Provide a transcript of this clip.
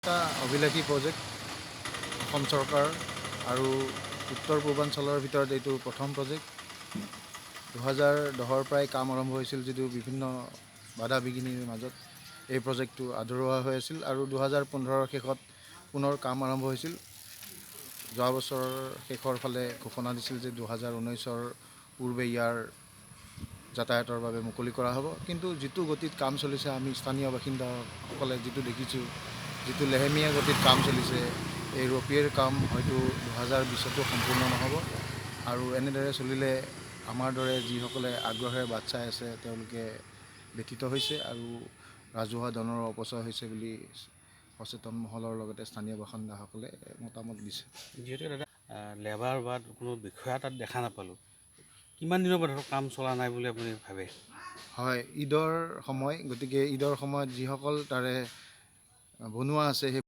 এটা অভিলাষী প্ৰজেক্ট অসম চৰকাৰ আৰু উত্তৰ পূৰ্বাঞ্চলৰ ভিতৰত এইটো প্ৰথম প্ৰজেক্ট। 2010ৰ পৰাই কাম আৰম্ভ হৈছিল যদিও বিভিন্ন বাধা বিঘিনিৰ মাজত এই প্ৰজেক্টটো আধৰুৱা হৈ আছিল আৰু 2015ৰ শেষত পুনৰ কাম আৰম্ভ হৈছিল। যোৱা বছৰৰ শেষৰ ফালে ঘোষণা দিছিল যে 2019ৰ পূৰ্বে ইয়াৰ যাতায়াতৰ বাবে মুকলি কৰা হ'ব। কিন্তু যিটো গতিত কাম চলিছে, আমি স্থানীয় বাসিন্দাসকলে যিটো দেখিছোঁ, যিটো লেহেমীয়া গতিত কাম চলিছে, এই ৰপিৰ কাম হয়তো 2020তো সম্পূৰ্ণ নহ'ব। আৰু এনেদৰে চলিলে আমাৰ দৰে যিসকলে আগ্ৰহেৰে বাট চাই আছে তেওঁলোকে ব্যথিত হৈছে আৰু ৰাজহুৱা ধনৰ অপচয় হৈছে বুলি সচেতন মহলৰ লগতে স্থানীয় বাসিন্দাসকলে মতামত দিছে। যিহেতু দাদা লেবাৰ বা কোনো বিষয়া তাত দেখা নাপালোঁ, কিমান দিনৰ পৰা ধৰক কাম চলা নাই বুলি আপুনি ভাবে? হয়, ঈদৰ সময়, গতিকে ঈদৰ সময়ত যিসকল তাৰে বনোৱা আছে সেই